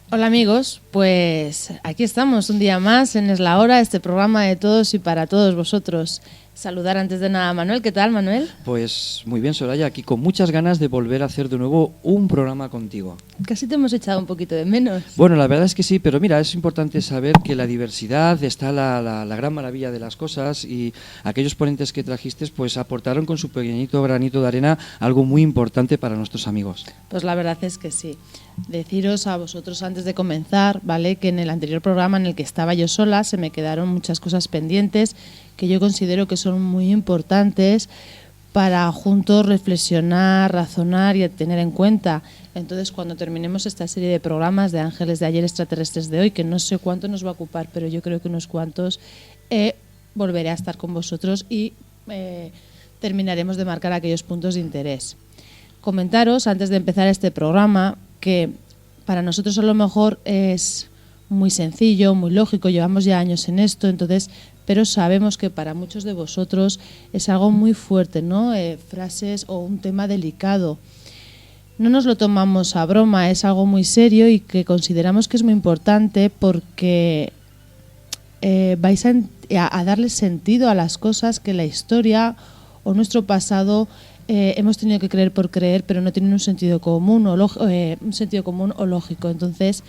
Hola amigos, pues aquí estamos un día más en Es la Hora, este programa de todos y para todos vosotros. Saludar antes de nada a Manuel. ¿Qué tal, Manuel? Pues muy bien, Soraya, aquí con muchas ganas de volver a hacer de nuevo un programa contigo. Casi te hemos echado un poquito de menos. Bueno, la verdad es que sí, pero mira, es importante saber que la diversidad está la gran maravilla de las cosas, y aquellos ponentes que trajiste pues aportaron con su pequeñito granito de arena algo muy importante para nuestros amigos. Pues la verdad es que sí. Deciros a vosotros antes de comenzar, ¿vale?, que en el anterior programa en el que estaba yo sola se me quedaron muchas cosas pendientes que yo considero que son muy importantes para juntos reflexionar, razonar y tener en cuenta. Entonces, cuando terminemos esta serie de programas de Ángeles de ayer, extraterrestres de hoy, que no sé cuánto nos va a ocupar, pero yo creo que unos cuantos, volveré a estar con vosotros y terminaremos de marcar aquellos puntos de interés. Comentaros, antes de empezar este programa, que para nosotros a lo mejor es muy sencillo, muy lógico, llevamos ya años en esto, entonces, pero sabemos que para muchos de vosotros es algo muy fuerte, ¿no? Frases o un tema delicado. No nos lo tomamos a broma, es algo muy serio y que consideramos que es muy importante porque vais a darle sentido a las cosas que la historia o nuestro pasado hemos tenido que creer por creer, pero no tienen un sentido común o lógico. Entonces,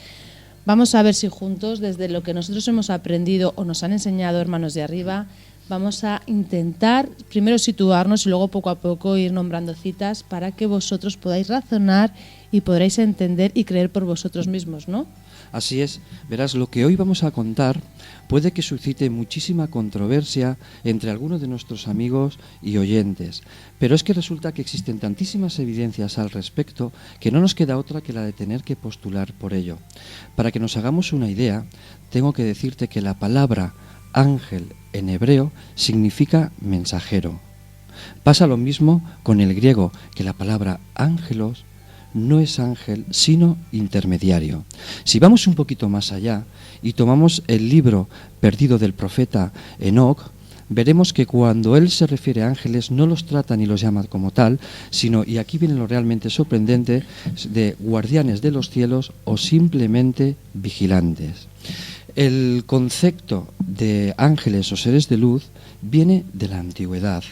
vamos a ver si juntos, desde lo que nosotros hemos aprendido o nos han enseñado hermanos de arriba, vamos a intentar primero situarnos y luego poco a poco ir nombrando citas para que vosotros podáis razonar y podréis entender y creer por vosotros mismos, ¿no? Así es, verás, lo que hoy vamos a contar puede que suscite muchísima controversia entre algunos de nuestros amigos y oyentes, pero es que resulta que existen tantísimas evidencias al respecto que no nos queda otra que la de tener que postular por ello. Para que nos hagamos una idea, tengo que decirte que la palabra ángel en hebreo significa mensajero. Pasa lo mismo con el griego, que la palabra ángelos no es ángel, sino intermediario. Si vamos un poquito más allá y tomamos el libro perdido del profeta Enoc, veremos que cuando él se refiere a ángeles no los trata ni los llama como tal, sino, y aquí viene lo realmente sorprendente, de guardianes de los cielos o simplemente vigilantes. El concepto de ángeles o seres de luz viene de la antigüedad.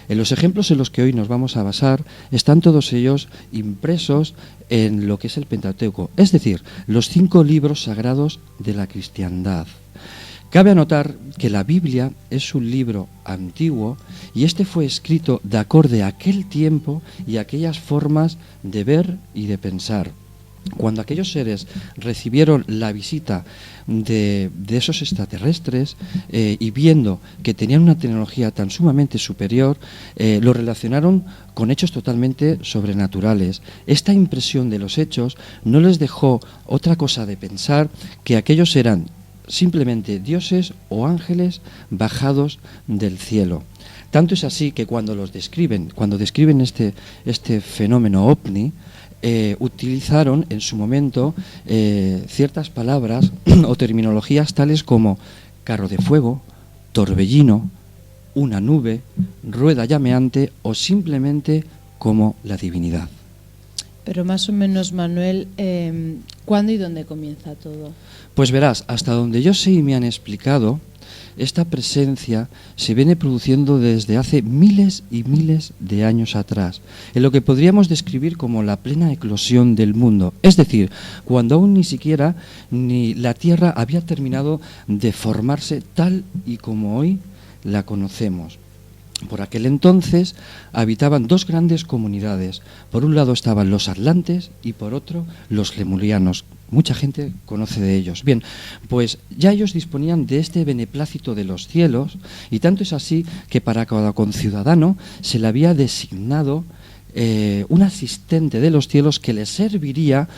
En los ejemplos en los que hoy nos vamos a basar están todos ellos impresos en lo que es el Pentateuco, es decir, los 5 libros sagrados de la cristiandad. Cabe anotar que la Biblia es un libro antiguo y este fue escrito de acorde a aquel tiempo y a aquellas formas de ver y de pensar. Cuando aquellos seres recibieron la visita de esos extraterrestres y viendo que tenían una tecnología tan sumamente superior, lo relacionaron con hechos totalmente sobrenaturales. Esta impresión de los hechos no les dejó otra cosa de pensar que aquellos eran simplemente dioses o ángeles bajados del cielo. Tanto es así que cuando describen este fenómeno ovni, utilizaron en su momento ciertas palabras o terminologías tales como carro de fuego, torbellino, una nube, rueda llameante o simplemente como la divinidad. Pero más o menos, Manuel, ¿cuándo y dónde comienza todo? Pues verás, hasta donde yo sé y me han explicado, esta presencia se viene produciendo desde hace miles y miles de años atrás, en lo que podríamos describir como la plena eclosión del mundo, es decir, cuando aún ni siquiera ni la Tierra había terminado de formarse tal y como hoy la conocemos. Por aquel entonces habitaban 2 grandes comunidades. Por un lado estaban los atlantes y por otro los lemurianos. Mucha gente conoce de ellos. Bien, pues ya ellos disponían de este beneplácito de los cielos, y tanto es así que para cada conciudadano se le había designado un asistente de los cielos que les serviría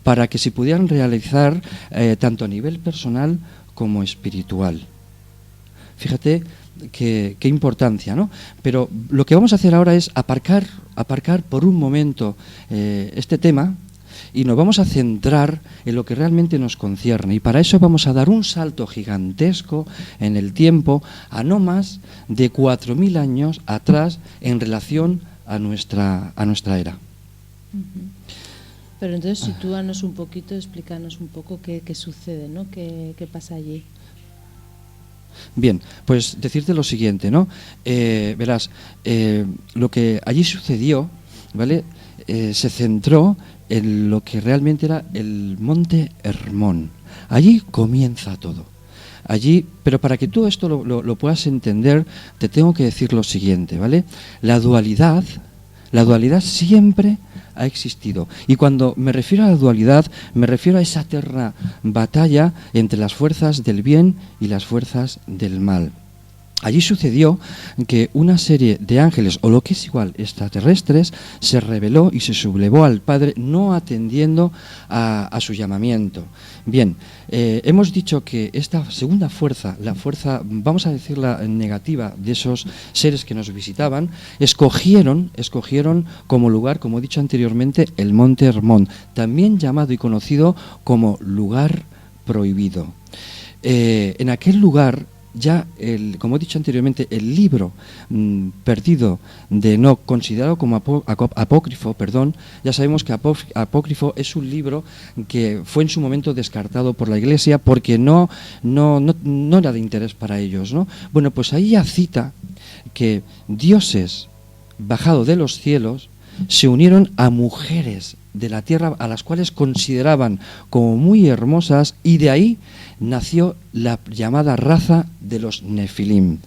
para que se pudieran realizar tanto a nivel personal como espiritual. Fíjate qué importancia, ¿no? Pero lo que vamos a hacer ahora es aparcar por un momento este tema y nos vamos a centrar en lo que realmente nos concierne, y para eso vamos a dar un salto gigantesco en el tiempo a no más de 4.000 años atrás en relación a nuestra era. Pero entonces sitúanos un poquito, explícanos un poco qué sucede, ¿no? ¿Qué pasa allí? Bien, pues decirte lo siguiente, ¿no? Verás, lo que allí sucedió, ¿vale? Se centró en lo que realmente era el monte Hermón. Allí comienza todo. Allí, pero para que tú esto lo puedas entender, te tengo que decir lo siguiente, ¿vale? La dualidad siempre ha existido. Y cuando me refiero a la dualidad, me refiero a esa eterna batalla entre las fuerzas del bien y las fuerzas del mal. Allí sucedió que una serie de ángeles, o lo que es igual, extraterrestres, se rebeló y se sublevó al Padre, no atendiendo a su llamamiento. Bien, hemos dicho que esta segunda fuerza, la fuerza, vamos a decirla negativa, de esos seres que nos visitaban, escogieron como lugar, como he dicho anteriormente, el Monte Hermón, también llamado y conocido como lugar prohibido. En aquel lugar, ya, como he dicho anteriormente, el libro perdido de Enoc, considerado como apócrifo, ya sabemos que apócrifo es un libro que fue en su momento descartado por la Iglesia porque no era de interés para ellos, ¿no? Bueno, pues ahí ya cita que dioses bajados de los cielos se unieron a mujeres de la tierra a las cuales consideraban como muy hermosas, y de ahí nació la llamada raza de los Nefilim.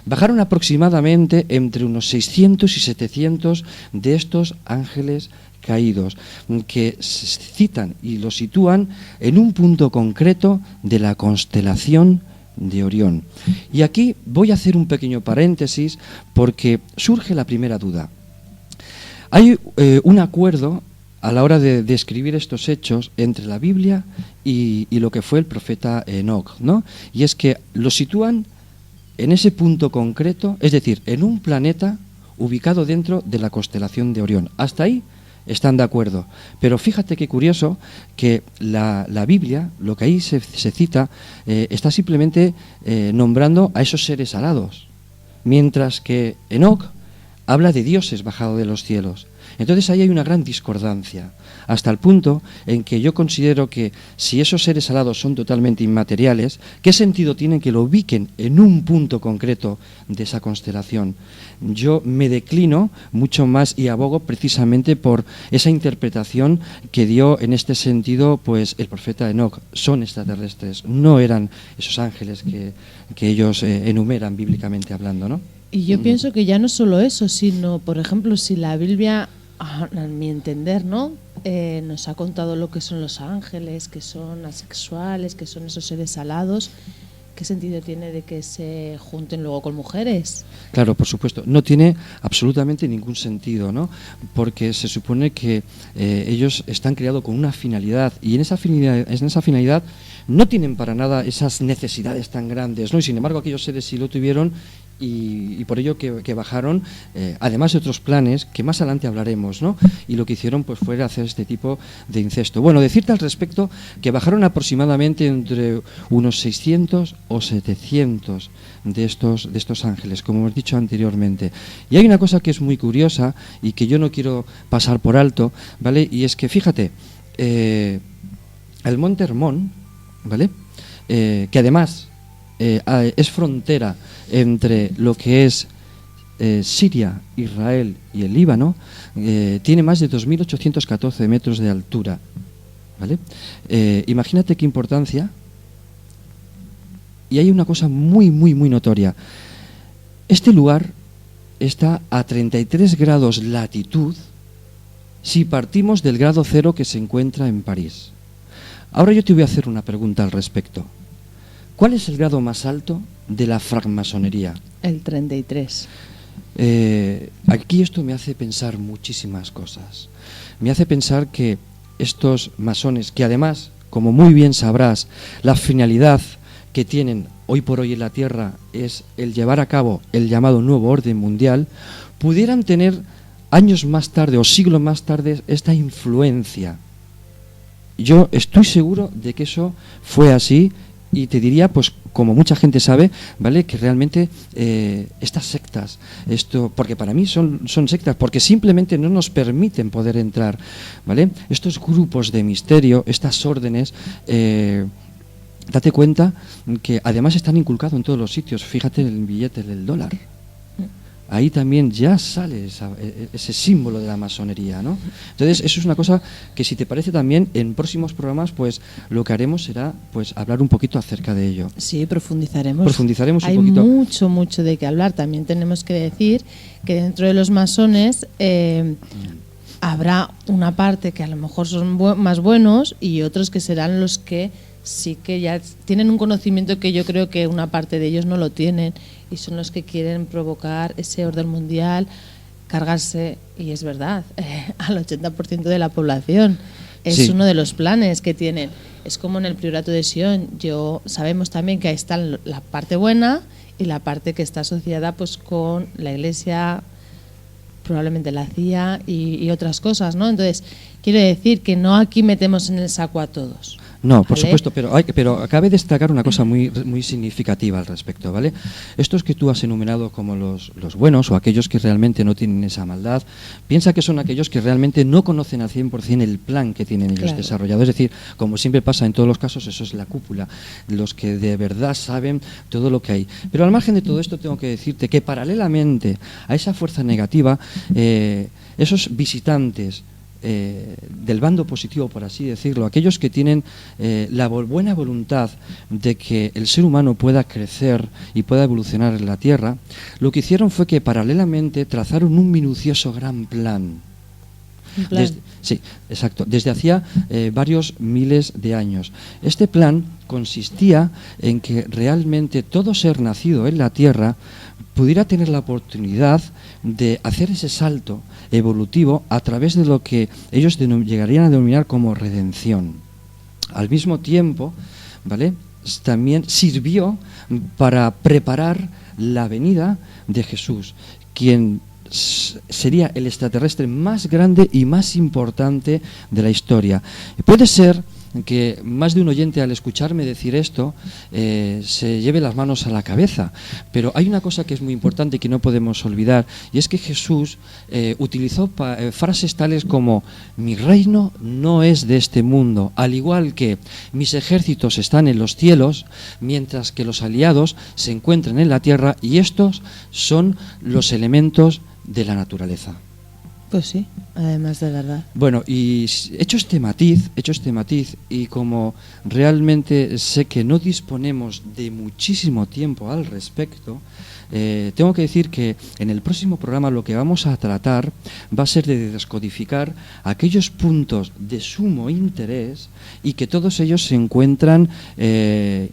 Bajaron aproximadamente entre unos 600 y 700 de estos ángeles caídos, que se citan y los sitúan en un punto concreto de la constelación de Orión. Y aquí voy a hacer un pequeño paréntesis porque surge la primera duda. Hay un acuerdo a la hora de describir estos hechos entre la Biblia y lo que fue el profeta Enoc, ¿no? Y es que lo sitúan en ese punto concreto, es decir, en un planeta ubicado dentro de la constelación de Orión. Hasta ahí están de acuerdo. Pero fíjate qué curioso que la Biblia, lo que ahí se cita, está simplemente nombrando a esos seres alados, mientras que Enoc habla de dioses bajados de los cielos. Entonces ahí hay una gran discordancia, hasta el punto en que yo considero que si esos seres alados son totalmente inmateriales, ¿qué sentido tiene que lo ubiquen en un punto concreto de esa constelación? Yo me declino mucho más y abogo precisamente por esa interpretación que dio en este sentido pues el profeta Enoc. Son extraterrestres, no eran esos ángeles que ellos enumeran bíblicamente hablando, ¿no? Y yo pienso que ya no solo eso, sino, por ejemplo, si la Biblia, a mi entender, ¿no? Nos ha contado lo que son los ángeles, que son asexuales, que son esos seres alados, ¿qué sentido tiene de que se junten luego con mujeres? Claro, por supuesto, no tiene absolutamente ningún sentido, ¿no? Porque se supone que ellos están creados con una finalidad, y en esa finalidad no tienen para nada esas necesidades tan grandes, ¿no? Y sin embargo aquellos seres sí lo tuvieron. Y por ello que bajaron, además de otros planes que más adelante hablaremos, ¿no? Y lo que hicieron pues fue hacer este tipo de incesto. Bueno, decirte al respecto que bajaron aproximadamente entre unos 600 o 700 de estos ángeles, como hemos dicho anteriormente. Y hay una cosa que es muy curiosa y que yo no quiero pasar por alto, ¿vale? Y es que fíjate, el monte Hermón, ¿vale? Que además es frontera entre lo que es Siria, Israel y el Líbano, tiene más de 2.814 metros de altura, ¿vale? Imagínate qué importancia. Y hay una cosa muy, muy, muy notoria. Este lugar está a 33 grados latitud si partimos del grado cero que se encuentra en París. Ahora yo te voy a hacer una pregunta al respecto. ¿Cuál es el grado más alto de la francmasonería? El 33. Aquí esto me hace pensar muchísimas cosas. Me hace pensar que estos masones, que además, como muy bien sabrás, la finalidad que tienen hoy por hoy en la Tierra es el llevar a cabo el llamado nuevo orden mundial, pudieran tener años más tarde o siglos más tarde esta influencia. Yo estoy seguro de que eso fue así. Y te diría, pues, como mucha gente sabe, ¿vale? Que realmente estas sectas, porque para mí son sectas, porque simplemente no nos permiten poder entrar, ¿vale? Estos grupos de misterio, estas órdenes, date cuenta que además están inculcados en todos los sitios. Fíjate en el billete del dólar. Ahí también ya sale ese símbolo de la masonería, ¿no? Entonces, eso es una cosa que, si te parece, también en próximos programas, pues lo que haremos será pues hablar un poquito acerca de ello. Sí, profundizaremos. Hay un poquito. mucho de qué hablar. También tenemos que decir que dentro de los masones habrá una parte que a lo mejor son más buenos y otros que serán los que sí que ya tienen un conocimiento que yo creo que una parte de ellos no lo tienen, y son los que quieren provocar ese orden mundial, cargarse, y es verdad, al 80% de la población. Es sí. Uno de los planes que tienen. Es como en el Priorato de Sion. Sabemos también que ahí está la parte buena y la parte que está asociada pues con la Iglesia, probablemente la CIA y otras cosas, ¿no? Entonces, quiero decir que no aquí metemos en el saco a todos. No, por supuesto, pero cabe destacar una cosa muy significativa al respecto, ¿vale? Estos que tú has enumerado como los buenos, o aquellos que realmente no tienen esa maldad, piensa que son aquellos que realmente no conocen al 100% el plan que tienen ellos desarrollado. Es decir, como siempre pasa en todos los casos, eso es la cúpula, los que de verdad saben todo lo que hay. Pero al margen de todo esto, tengo que decirte que paralelamente a esa fuerza negativa, esos visitantes del bando positivo, por así decirlo, aquellos que tienen la buena voluntad de que el ser humano pueda crecer y pueda evolucionar en la Tierra, lo que hicieron fue que paralelamente trazaron un minucioso gran plan. Sí, exacto, desde hacía varios miles de años. Este plan consistía en que realmente todo ser nacido en la Tierra pudiera tener la oportunidad de hacer ese salto evolutivo a través de lo que ellos llegarían a denominar como redención. Al mismo tiempo, ¿vale?, también sirvió para preparar la venida de Jesús, quien sería el extraterrestre más grande y más importante de la historia. Puede ser que más de un oyente, al escucharme decir esto, se lleve las manos a la cabeza, pero hay una cosa que es muy importante y que no podemos olvidar, y es que Jesús utilizó frases tales como: mi reino no es de este mundo, al igual que mis ejércitos están en los cielos, mientras que los aliados se encuentran en la tierra, y estos son los elementos de la naturaleza. Pues sí, además de verdad. Bueno, y hecho este matiz, y como realmente sé que no disponemos de muchísimo tiempo al respecto, tengo que decir que en el próximo programa lo que vamos a tratar va a ser de descodificar aquellos puntos de sumo interés y que todos ellos se encuentran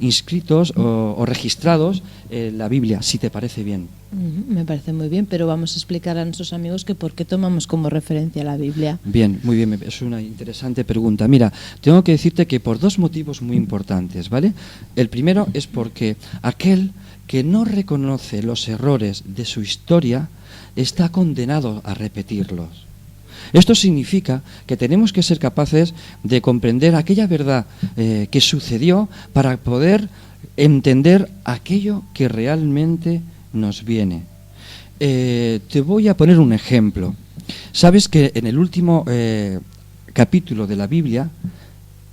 inscritos o registrados en la Biblia, si te parece bien. Me parece muy bien, pero vamos a explicar a nuestros amigos que por qué tomamos como referencia la Biblia. Bien, muy bien, es una interesante pregunta. Mira, tengo que decirte que por dos motivos muy importantes, ¿vale? El primero es porque aquel que no reconoce los errores de su historia está condenado a repetirlos. Esto significa que tenemos que ser capaces de comprender aquella verdad que sucedió para poder entender aquello que realmente nos viene. Te voy a poner un ejemplo. Sabes que en el último capítulo de la Biblia,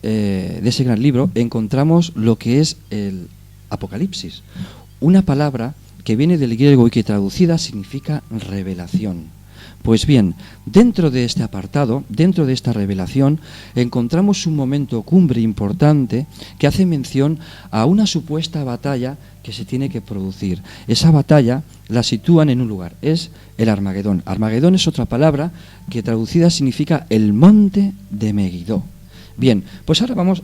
de ese gran libro, encontramos lo que es el Apocalipsis, una palabra que viene del griego y que traducida significa revelación. Pues bien, dentro de este apartado, dentro de esta revelación, encontramos un momento cumbre importante que hace mención a una supuesta batalla que se tiene que producir. Esa batalla la sitúan en un lugar, es el Armagedón. Armagedón es otra palabra que traducida significa el monte de Megiddo. Bien, pues ahora vamos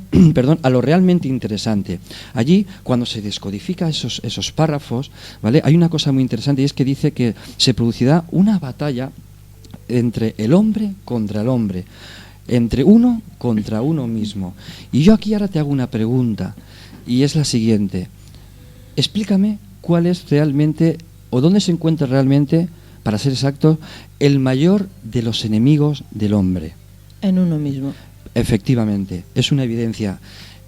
a lo realmente interesante. Allí, cuando se descodifica esos párrafos, ¿vale?, hay una cosa muy interesante, y es que dice que se producirá una batalla entre el hombre contra el hombre, entre uno contra uno mismo. Y yo aquí ahora te hago una pregunta, y es la siguiente: explícame cuál es realmente, o dónde se encuentra realmente, para ser exacto, el mayor de los enemigos del hombre. En uno mismo. Efectivamente, es una evidencia.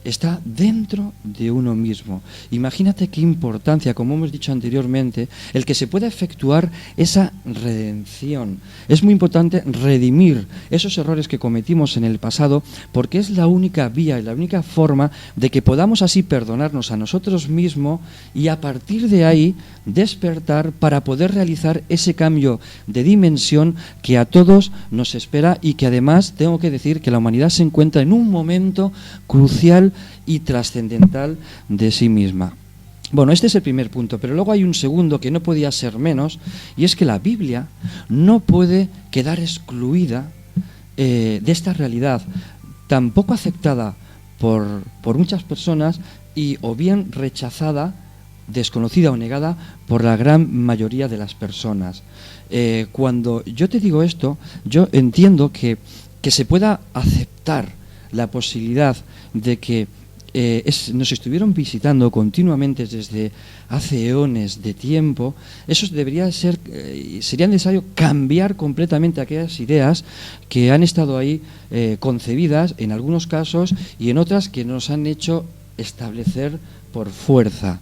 está dentro de uno mismo. Imagínate qué importancia, como hemos dicho anteriormente, el que se pueda efectuar esa redención. Es muy importante redimir esos errores que cometimos en el pasado, porque es la única vía y la única forma de que podamos así perdonarnos a nosotros mismos y a partir de ahí despertar para poder realizar ese cambio de dimensión que a todos nos espera y que además tengo que decir que la humanidad se encuentra en un momento crucial y trascendental de sí misma. Bueno, este es el primer punto, pero luego hay un segundo que no podía ser menos, y es que la Biblia no puede quedar excluida de esta realidad, tan poco aceptada por muchas personas y o bien rechazada, desconocida o negada por la gran mayoría de las personas. Cuando yo te digo esto, yo entiendo que se pueda aceptar la posibilidad de que nos estuvieron visitando continuamente desde hace eones de tiempo. Eso debería ser, sería necesario cambiar completamente aquellas ideas que han estado ahí concebidas en algunos casos y en otras que nos han hecho establecer por fuerza.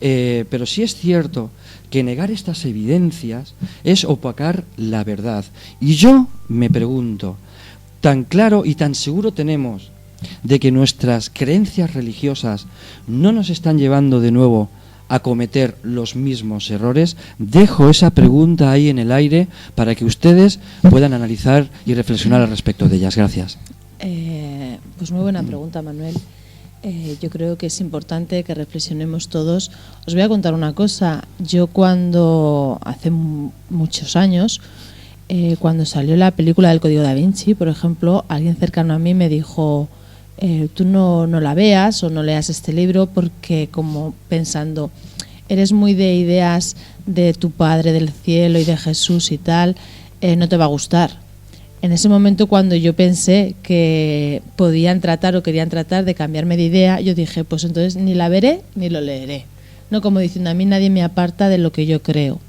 Pero sí es cierto que negar estas evidencias es opacar la verdad. Y yo me pregunto, tan claro y tan seguro tenemos de que nuestras creencias religiosas no nos están llevando de nuevo a cometer los mismos errores. Dejo esa pregunta ahí en el aire para que ustedes puedan analizar y reflexionar al respecto de ellas. Gracias. Pues muy buena pregunta, Manuel. Yo creo que es importante que reflexionemos todos. Os voy a contar una cosa. Yo cuando, hace muchos años, cuando salió la película del Código Da Vinci, por ejemplo, alguien cercano a mí me dijo, tú no la veas o no leas este libro porque, como pensando, eres muy de ideas de tu Padre del cielo y de Jesús y tal, no te va a gustar. En ese momento, cuando yo pensé que podían tratar o querían tratar de cambiarme de idea, yo dije, pues entonces ni la veré ni lo leeré. No como diciendo, a mí nadie me aparta de lo que yo creo.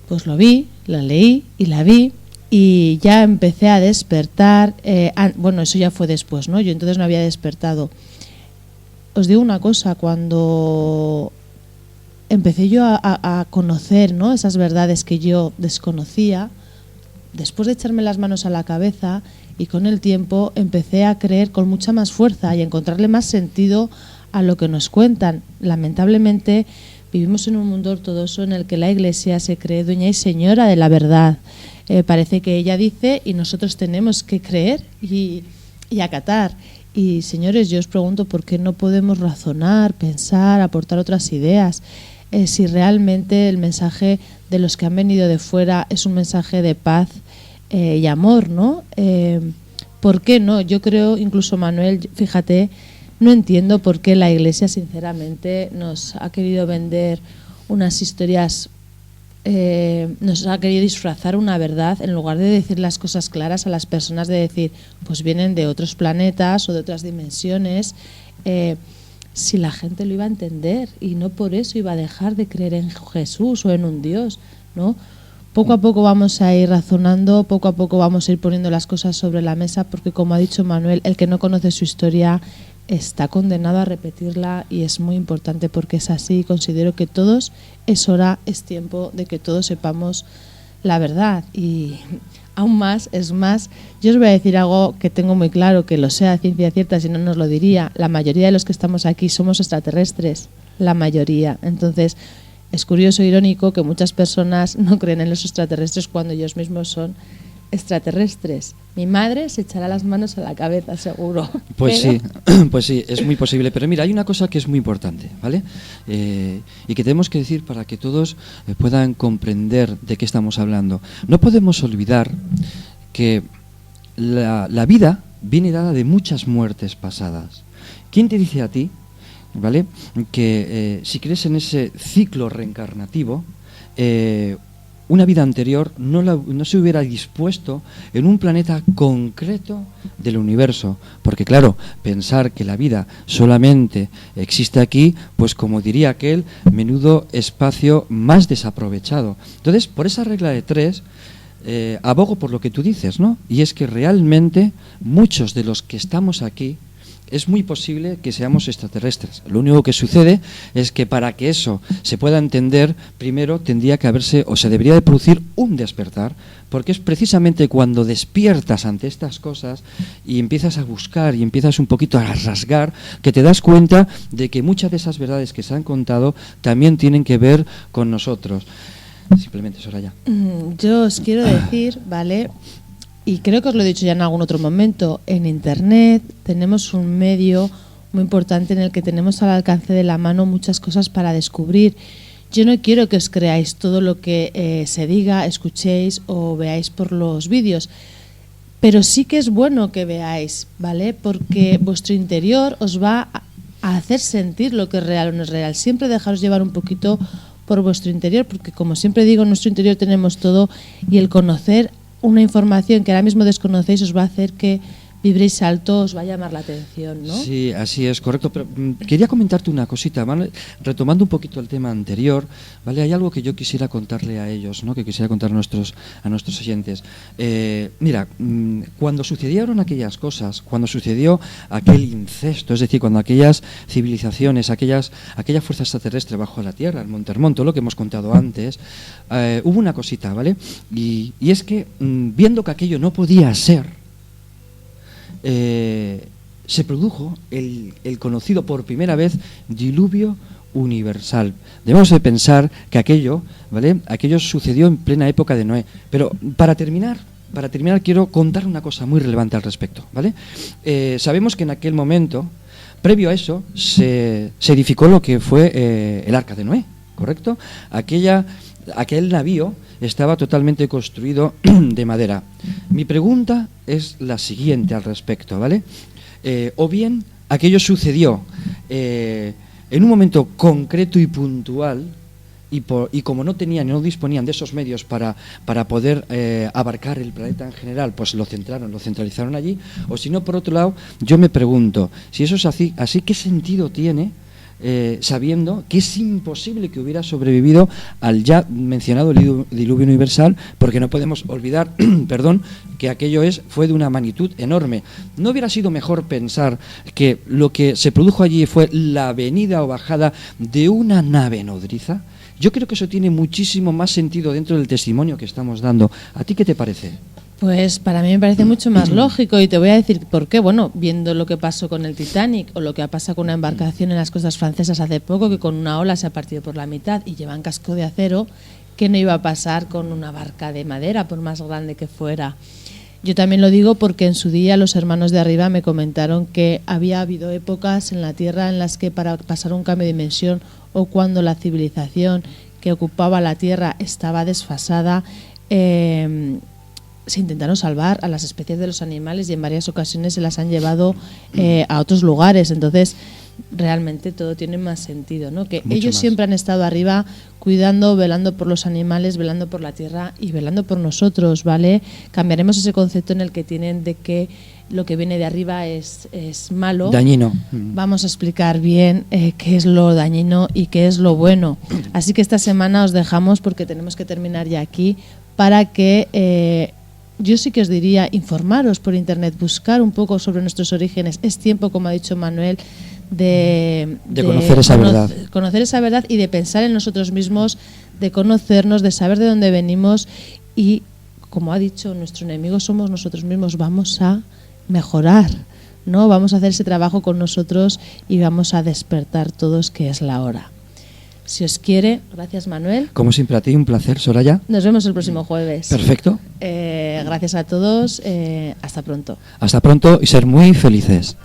Pues lo vi, la leí y la vi y ya empecé a despertar. Bueno, eso ya fue después, ¿no? Yo entonces no había despertado. Os digo una cosa, cuando empecé yo a conocer, ¿no?, esas verdades que yo desconocía, después de echarme las manos a la cabeza y con el tiempo empecé a creer con mucha más fuerza y a encontrarle más sentido a lo que nos cuentan. Lamentablemente vivimos en un mundo ortodoxo en el que la Iglesia se cree dueña y señora de la verdad. Parece que ella dice y nosotros tenemos que creer y acatar. Y señores, yo os pregunto por qué no podemos razonar, pensar, aportar otras ideas. Si realmente el mensaje de los que han venido de fuera es un mensaje de paz y amor, ¿no? ¿Por qué no? Yo creo, incluso Manuel, fíjate, no entiendo por qué la Iglesia, sinceramente, nos ha querido vender unas historias, nos ha querido disfrazar una verdad en lugar de decir las cosas claras a las personas, de decir, pues vienen de otros planetas o de otras dimensiones. Si la gente lo iba a entender y no por eso iba a dejar de creer en Jesús o en un Dios, ¿no? Poco a poco vamos a ir razonando, poco a poco vamos a ir poniendo las cosas sobre la mesa, porque como ha dicho Manuel, el que no conoce su historia está condenado a repetirla y es muy importante porque es así. Considero que todos, es hora, es tiempo de que todos sepamos la verdad y aún más, es más, yo os voy a decir algo que tengo muy claro, que lo sé a ciencia cierta, si no nos lo diría. La mayoría de los que estamos aquí somos extraterrestres, la mayoría. Entonces, es curioso e irónico que muchas personas no creen en los extraterrestres cuando ellos mismos son extraterrestres. Mi madre se echará las manos a la cabeza, seguro. Pues sí, es muy posible. Pero mira, hay una cosa que es muy importante, ¿vale? Y que tenemos que decir para que todos puedan comprender de qué estamos hablando. No podemos olvidar que la vida viene dada de muchas muertes pasadas. ¿Quién te dice a ti, ¿vale?, que si crees en ese ciclo reencarnativo, una vida anterior no se hubiera dispuesto en un planeta concreto del universo? Porque claro, pensar que la vida solamente existe aquí, pues como diría aquel, menudo espacio más desaprovechado. Entonces, por esa regla de tres, abogo por lo que tú dices, ¿no? Y es que realmente muchos de los que estamos aquí es muy posible que seamos extraterrestres. Lo único que sucede es que para que eso se pueda entender, primero tendría que haberse, o se debería de producir un despertar, porque es precisamente cuando despiertas ante estas cosas y empiezas a buscar y empiezas un poquito a rasgar, que te das cuenta de que muchas de esas verdades que se han contado también tienen que ver con nosotros. Simplemente, Soraya. Yo os quiero decir, ¿vale? Y creo que os lo he dicho ya en algún otro momento, en Internet tenemos un medio muy importante en el que tenemos al alcance de la mano muchas cosas para descubrir. Yo no quiero que os creáis todo lo que se diga, escuchéis o veáis por los vídeos, pero sí que es bueno que veáis, ¿vale? Porque vuestro interior os va a hacer sentir lo que es real o no es real. Siempre dejaros llevar un poquito por vuestro interior, porque como siempre digo, en nuestro interior tenemos todo, y el conocer una información que ahora mismo desconocéis os va a hacer que vibréis alto, os va a llamar la atención, ¿no? Sí, así es, correcto. Pero quería comentarte una cosita, ¿vale? Retomando un poquito el tema anterior, ¿vale? Hay algo que yo quisiera contarle a ellos, ¿no? Que quisiera contar a nuestros oyentes. Mira, cuando sucedieron aquellas cosas, cuando sucedió aquel incesto, es decir, cuando aquellas civilizaciones, aquella fuerza extraterrestre bajo la Tierra, el Monte Hermón, todo lo que hemos contado antes, hubo una cosita, ¿vale? Y es que, viendo que aquello no podía ser, se produjo el conocido por primera vez diluvio universal. Debemos de pensar que aquello sucedió en plena época de Noé. Pero para terminar quiero contar una cosa muy relevante al respecto, ¿vale? Sabemos que en aquel momento, previo a eso, se edificó lo que fue el Arca de Noé, ¿correcto? Aquel navío estaba totalmente construido de madera. Mi pregunta es la siguiente al respecto, ¿vale? O bien aquello sucedió en un momento concreto y puntual, y como no disponían de esos medios para poder abarcar el planeta en general, pues lo centralizaron allí. O si no, por otro lado, yo me pregunto, si eso es así, ¿qué sentido tiene? Sabiendo que es imposible que hubiera sobrevivido al ya mencionado diluvio universal, porque no podemos olvidar que aquello fue de una magnitud enorme. ¿No hubiera sido mejor pensar que lo que se produjo allí fue la venida o bajada de una nave nodriza? Yo creo que eso tiene muchísimo más sentido dentro del testimonio que estamos dando. ¿A ti qué te parece? Pues para mí me parece mucho más lógico, y te voy a decir por qué. Bueno, viendo lo que pasó con el Titanic o lo que ha pasado con una embarcación en las costas francesas hace poco, que con una ola se ha partido por la mitad y llevan casco de acero, ¿qué no iba a pasar con una barca de madera, por más grande que fuera? Yo también lo digo porque en su día los hermanos de arriba me comentaron que había habido épocas en la Tierra en las que para pasar un cambio de dimensión, o cuando la civilización que ocupaba la Tierra estaba desfasada, se intentaron salvar a las especies de los animales, y en varias ocasiones se las han llevado a otros lugares. Entonces, realmente todo tiene más sentido, ¿no? Que mucho ellos más. siempre han estado arriba cuidando, velando por los animales, velando por la tierra y velando por nosotros, ¿vale? Cambiaremos ese concepto en el que tienen de que lo que viene de arriba es malo. Dañino. Vamos a explicar bien qué es lo dañino y qué es lo bueno. Así que esta semana os dejamos, porque tenemos que terminar ya aquí, para que yo sí que os diría, informaros por internet, buscar un poco sobre nuestros orígenes. Es tiempo, como ha dicho Manuel, de conocer esa verdad. Conocer esa verdad y de pensar en nosotros mismos, de conocernos, de saber de dónde venimos, y, como ha dicho, nuestro enemigo somos nosotros mismos. Vamos a mejorar, ¿no? Vamos a hacer ese trabajo con nosotros y vamos a despertar todos, que es la hora. Si os quiere, gracias Manuel. Como siempre, a ti un placer, Soraya. Nos vemos el próximo jueves. Perfecto. Gracias a todos. Hasta pronto. Hasta pronto y ser muy felices.